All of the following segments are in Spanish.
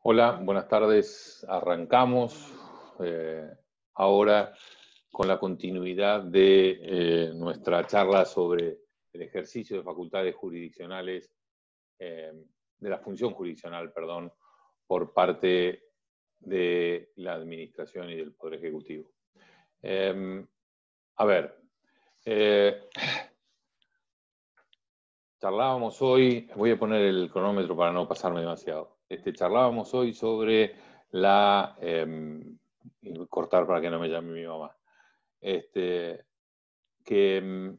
Hola, buenas tardes. Arrancamos eh, ahora con la continuidad de nuestra charla sobre el ejercicio de facultades jurisdiccionales, de la función jurisdiccional, perdón, por parte de la Administración y del Poder Ejecutivo. A ver, charlábamos hoy, voy a poner el cronómetro para no pasarme demasiado. Charlábamos hoy sobre la... cortar para que no me llame mi mamá.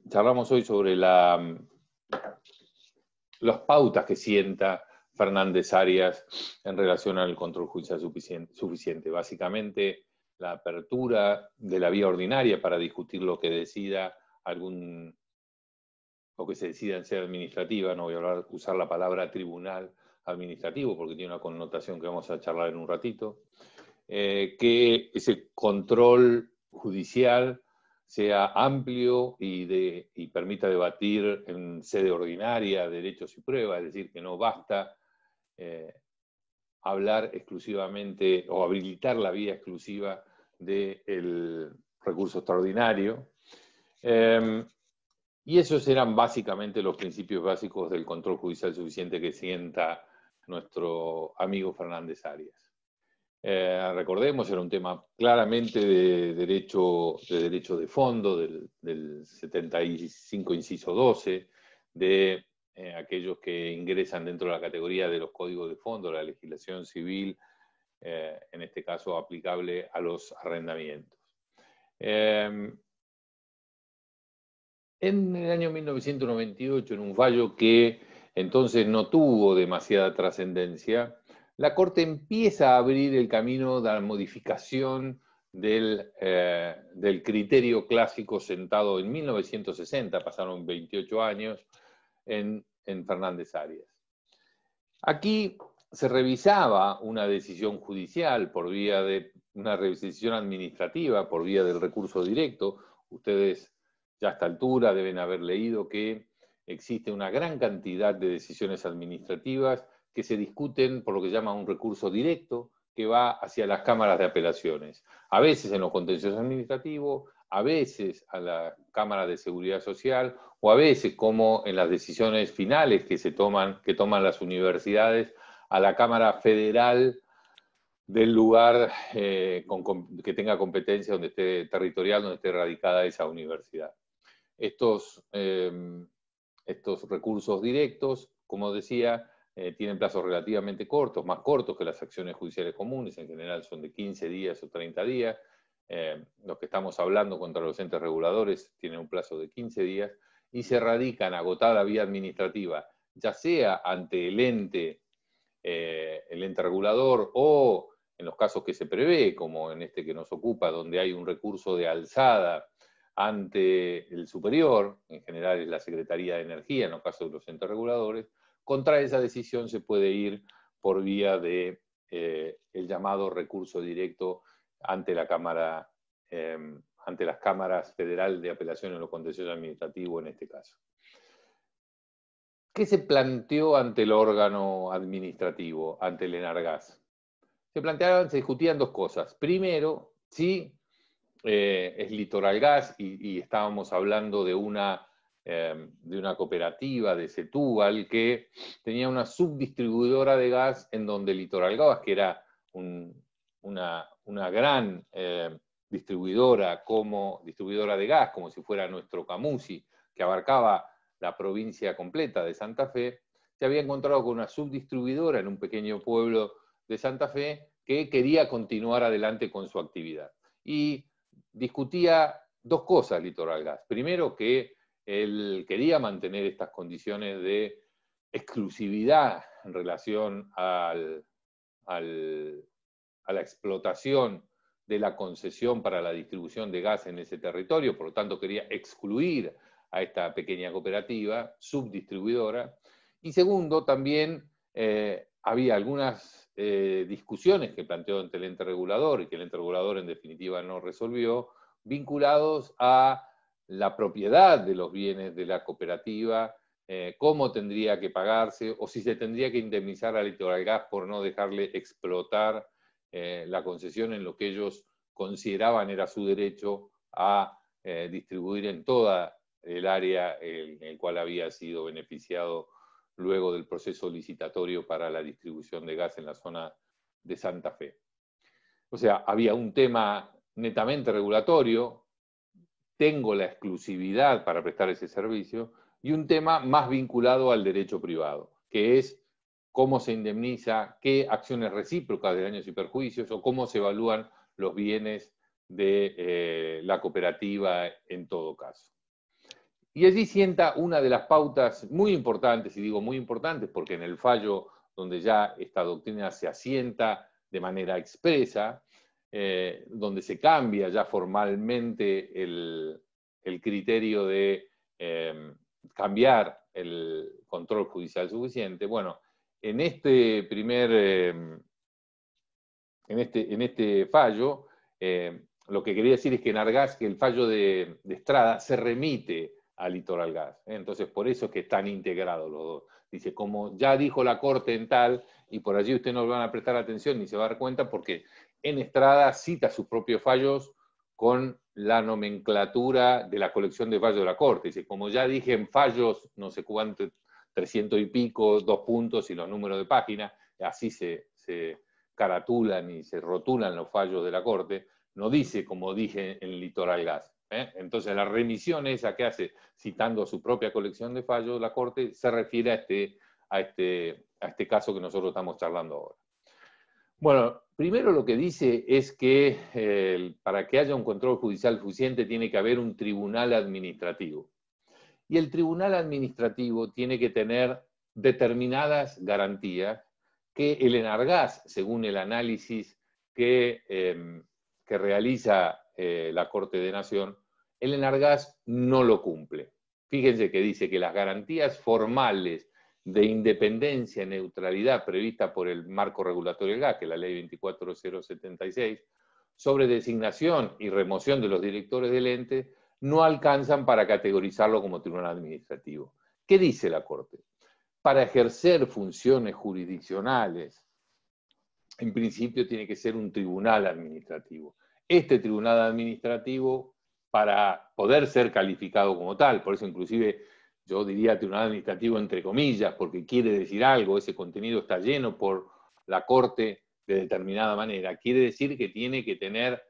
Charlamos hoy sobre las pautas que sienta Fernández Arias en relación al control judicial suficiente. Básicamente, la apertura de la vía ordinaria para discutir lo que decida o que se decida en sede administrativa. No voy a usar la palabra tribunal administrativo porque tiene una connotación que vamos a charlar en un ratito. Que ese control judicial sea amplio y permita debatir en sede ordinaria derechos y pruebas, es decir, que no basta hablar exclusivamente o habilitar la vía exclusiva del recurso extraordinario. Y esos eran básicamente los principios básicos del control judicial suficiente que sienta nuestro amigo Fernández Arias. Recordemos, era un tema claramente de derecho de fondo del 75 inciso 12, de aquellos que ingresan dentro de la categoría de los códigos de fondo, la legislación civil, en este caso aplicable a los arrendamientos. En el año 1998, en un fallo que entonces no tuvo demasiada trascendencia, la Corte empieza a abrir el camino de la modificación del criterio clásico sentado en 1960, pasaron 28 años, en Fernández Arias. Aquí se revisaba una decisión judicial por vía de una decisión administrativa, por vía del recurso directo. Ustedes ya a esta altura deben haber leído que existe una gran cantidad de decisiones administrativas que se discuten por lo que llama un recurso directo, que va hacia las cámaras de apelaciones. A veces en los contenciosos administrativos, a veces a la Cámara de Seguridad Social, o a veces, como en las decisiones finales que toman las universidades, a la Cámara Federal del lugar que tenga competencia territorial donde esté radicada esa universidad. Estos recursos directos, como decía, tienen plazos relativamente cortos, más cortos que las acciones judiciales comunes, en general son de 15 días o 30 días. Los que estamos hablando contra los entes reguladores tienen un plazo de 15 días y se radican agotada la vía administrativa, ya sea ante el ente regulador o en los casos que se prevé, como en este que nos ocupa, donde hay un recurso de alzada ante el superior, en general es la Secretaría de Energía, en los casos de los entes reguladores. Contra esa decisión se puede ir por vía de el llamado recurso directo ante la Cámara, ante las cámaras federales de apelación en los contenciosos administrativos en este caso. ¿Qué se planteó ante el órgano administrativo, ante el ENARGAS? Se discutían dos cosas. Primero, si es Litoral Gas y estábamos hablando de una cooperativa de Setúbal que tenía una subdistribuidora de gas en donde Litoral Gas, que era una gran distribuidora de gas, como si fuera nuestro Camusi, que abarcaba la provincia completa de Santa Fe, se había encontrado con una subdistribuidora en un pequeño pueblo de Santa Fe que quería continuar adelante con su actividad. Y discutía dos cosas Litoral Gas. Primero, que él quería mantener estas condiciones de exclusividad en relación a la explotación de la concesión para la distribución de gas en ese territorio, por lo tanto quería excluir a esta pequeña cooperativa subdistribuidora. Y segundo, también había algunas discusiones que planteó ante el ente regulador y que el ente regulador en definitiva no resolvió, vinculados a la propiedad de los bienes de la cooperativa cómo tendría que pagarse o si se tendría que indemnizar a Litoralgas por no dejarle explotar la concesión en lo que ellos consideraban era su derecho a distribuir en toda el área en el cual había sido beneficiado luego del proceso licitatorio para la distribución de gas en la zona de Santa Fe. O sea, había un tema netamente regulatorio, tengo la exclusividad para prestar ese servicio, y un tema más vinculado al derecho privado, que es cómo se indemniza, qué acciones recíprocas de daños y perjuicios, o cómo se evalúan los bienes de la cooperativa en todo caso. Y allí sienta una de las pautas muy importantes, y digo muy importantes porque en el fallo donde ya esta doctrina se asienta de manera expresa, donde se cambia ya formalmente el criterio de cambiar el control judicial suficiente. Bueno, en este primer, en este fallo, lo que quería decir es que en Argas, que el fallo de Estrada se remite a Litoralgas. Entonces, por eso es que están integrados los dos. Dice, como ya dijo la Corte en tal, y por allí ustedes no van a prestar atención ni se va a dar cuenta, porque en Estrada cita sus propios fallos con la nomenclatura de la colección de fallos de la Corte. Dice, como ya dije en fallos, no sé cuánto, 300 y pico, 2 puntos y los números de página, así se caratulan y se rotulan los fallos de la Corte, no dice como dije en Litoralgas. Entonces la remisión esa que hace citando su propia colección de fallos, la Corte se refiere a este caso que nosotros estamos charlando ahora. Bueno, primero lo que dice es que para que haya un control judicial suficiente tiene que haber un tribunal administrativo. Y el tribunal administrativo tiene que tener determinadas garantías que el Enargas, según el análisis que realiza la Corte de Nación, el Enargas no lo cumple. Fíjense que dice que las garantías formales de independencia y neutralidad prevista por el marco regulatorio del gas, que es la ley 24076, sobre designación y remoción de los directores del ente, no alcanzan para categorizarlo como tribunal administrativo. ¿Qué dice la Corte? Para ejercer funciones jurisdiccionales, en principio tiene que ser un tribunal administrativo. Este tribunal administrativo, para poder ser calificado como tal, por eso inclusive yo diría tribunal administrativo entre comillas, porque quiere decir algo, ese contenido está lleno por la Corte de determinada manera, quiere decir que tiene que tener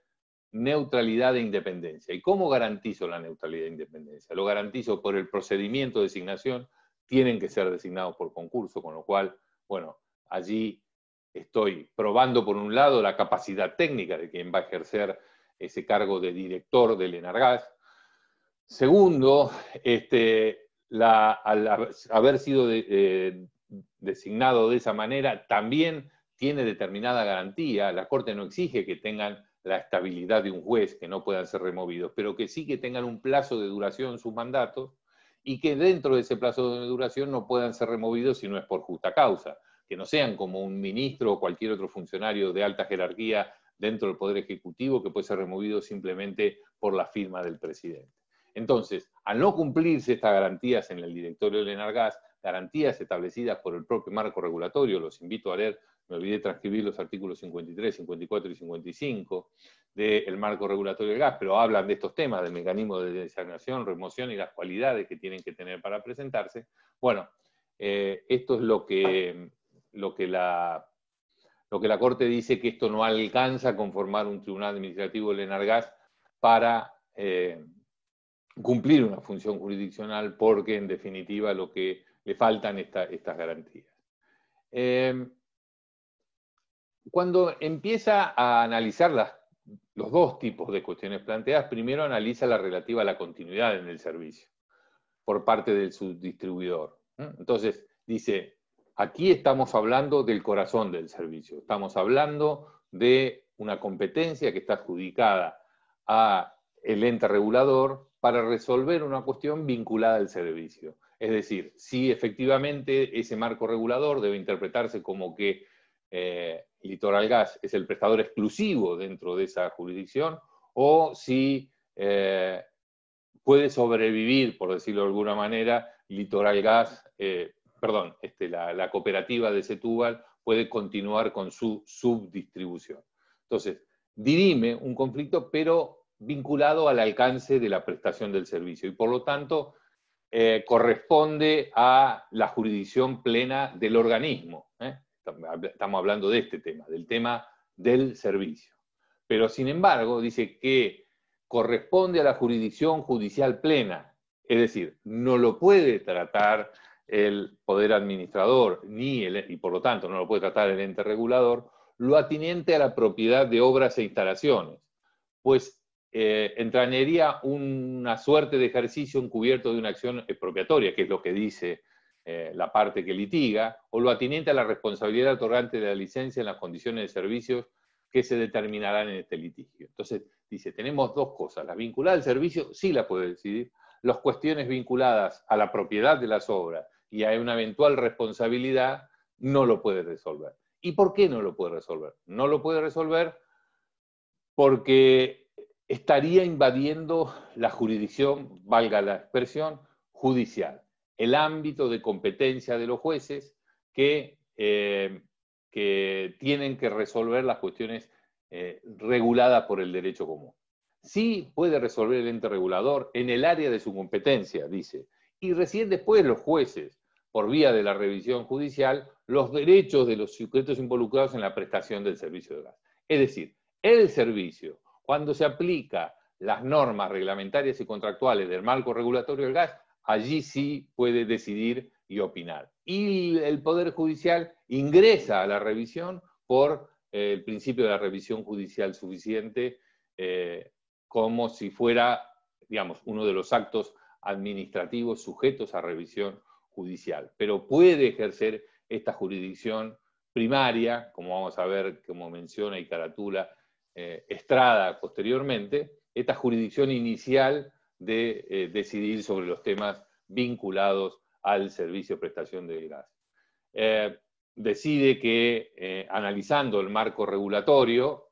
neutralidad e independencia. ¿Y cómo garantizo la neutralidad e independencia? Lo garantizo por el procedimiento de designación, tienen que ser designados por concurso, con lo cual, bueno, allí estoy probando por un lado la capacidad técnica de quien va a ejercer ese cargo de director del Enargas. Segundo, al haber sido designado de esa manera, también tiene determinada garantía. La Corte no exige que tengan la estabilidad de un juez, que no puedan ser removidos, pero que sí que tengan un plazo de duración sus mandatos y que dentro de ese plazo de duración no puedan ser removidos si no es por justa causa, que no sean como un ministro o cualquier otro funcionario de alta jerarquía dentro del Poder Ejecutivo que puede ser removido simplemente por la firma del presidente. Entonces, al no cumplirse estas garantías en el directorio del Enargas, garantías establecidas por el propio marco regulatorio, los invito a leer, me olvidé de transcribir los artículos 53, 54 y 55 del marco regulatorio del gas, pero hablan de estos temas, del mecanismo de designación, remoción y las cualidades que tienen que tener para presentarse. Bueno, esto es lo que la Corte dice, que esto no alcanza a conformar un tribunal administrativo del Enargas para cumplir una función jurisdiccional, porque en definitiva lo que le faltan estas garantías. Cuando empieza a analizar los dos tipos de cuestiones planteadas, primero analiza la relativa a la continuidad en el servicio por parte del subdistribuidor. Entonces dice, aquí estamos hablando del corazón del servicio, estamos hablando de una competencia que está adjudicada al ente regulador para resolver una cuestión vinculada al servicio. Es decir, si efectivamente ese marco regulador debe interpretarse como que Litoralgas es el prestador exclusivo dentro de esa jurisdicción, o si puede sobrevivir, por decirlo de alguna manera, Litoral Gas, la cooperativa de Setúbal puede continuar con su subdistribución. Entonces, dirime un conflicto, pero vinculado al alcance de la prestación del servicio, y por lo tanto corresponde a la jurisdicción plena del organismo. Estamos hablando de este tema, del tema del servicio. Pero sin embargo, dice que corresponde a la jurisdicción judicial plena, es decir, no lo puede tratar el poder administrador, y por lo tanto no lo puede tratar el ente regulador, lo ateniente a la propiedad de obras e instalaciones, pues entrañaría una suerte de ejercicio encubierto de una acción expropiatoria, que es lo que dice la parte que litiga, o lo ateniente a la responsabilidad otorgante de la licencia en las condiciones de servicios que se determinarán en este litigio. Entonces, dice, tenemos dos cosas. La vinculada al servicio sí la puede decidir. Las cuestiones vinculadas a la propiedad de las obras y a una eventual responsabilidad no lo puede resolver. ¿Y por qué no lo puede resolver? No lo puede resolver porque estaría invadiendo la jurisdicción, valga la expresión, judicial, el ámbito de competencia de los jueces que tienen que resolver las cuestiones reguladas por el derecho común. Sí puede resolver el ente regulador en el área de su competencia, dice, y recién después los jueces, por vía de la revisión judicial, los derechos de los sujetos involucrados en la prestación del servicio de gas. Es decir, el servicio, cuando se aplica las normas reglamentarias y contractuales del marco regulatorio del gas, allí sí puede decidir y opinar. Y el Poder Judicial ingresa a la revisión por el principio de la revisión judicial suficiente, como si fuera, digamos, uno de los actos administrativos sujetos a revisión judicial. Pero puede ejercer esta jurisdicción primaria, como vamos a ver, como menciona y caratula Estrada posteriormente, esta jurisdicción inicial de decidir sobre los temas vinculados al servicio de prestación del gas. Decide que, analizando el marco regulatorio,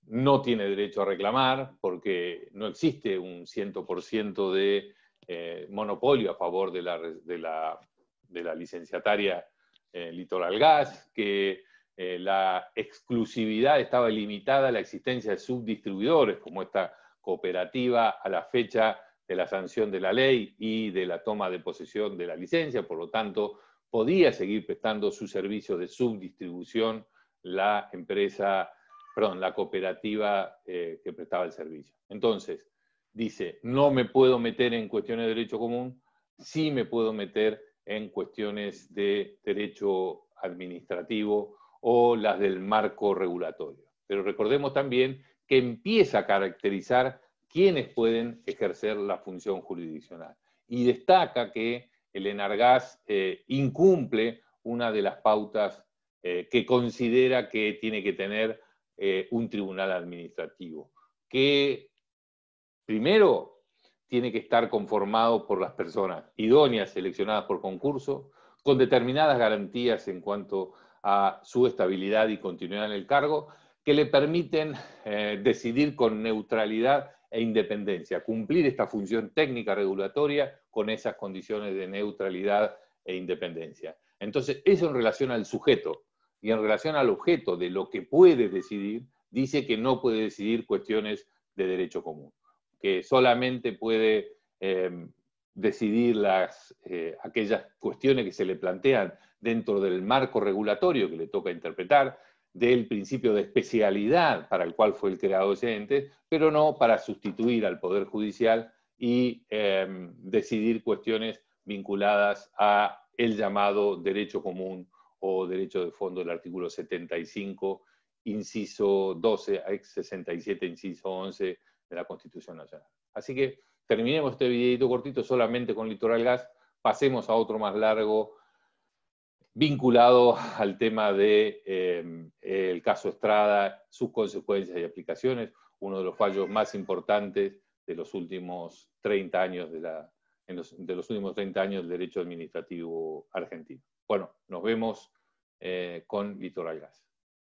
no tiene derecho a reclamar porque no existe un 100% de monopolio a favor de la licenciataria Litoral Gas, que la exclusividad estaba limitada a la existencia de subdistribuidores, como esta cooperativa a la fecha de la sanción de la ley y de la toma de posesión de la licencia, por lo tanto, podía seguir prestando su servicio de subdistribución la cooperativa que prestaba el servicio. Entonces, dice, no me puedo meter en cuestiones de derecho común, sí me puedo meter en cuestiones de derecho administrativo o las del marco regulatorio. Pero recordemos también que empieza a caracterizar quiénes pueden ejercer la función jurisdiccional. Y destaca que el Enargas incumple una de las pautas que considera que tiene que tener un tribunal administrativo, que primero tiene que estar conformado por las personas idóneas seleccionadas por concurso, con determinadas garantías en cuanto a su estabilidad y continuidad en el cargo, que le permiten decidir con neutralidad e independencia, cumplir esta función técnica regulatoria con esas condiciones de neutralidad e independencia. Entonces, eso en relación al sujeto, y en relación al objeto de lo que puede decidir, dice que no puede decidir cuestiones de derecho común, que solamente puede decidir aquellas cuestiones que se le plantean dentro del marco regulatorio que le toca interpretar, del principio de especialidad para el cual fue el creado ese ente, pero no para sustituir al Poder Judicial y decidir cuestiones vinculadas a el llamado derecho común o derecho de fondo del artículo 75, inciso 12, ex 67, inciso 11 de la Constitución Nacional. Así que terminemos este videito cortito solamente con Litoral Gas, pasemos a otro más largo vinculado al tema del caso Estrada, sus consecuencias y aplicaciones, uno de los fallos más importantes de los últimos 30 años de los últimos 30 años del derecho administrativo argentino. Bueno, nos vemos con Litoral Gas.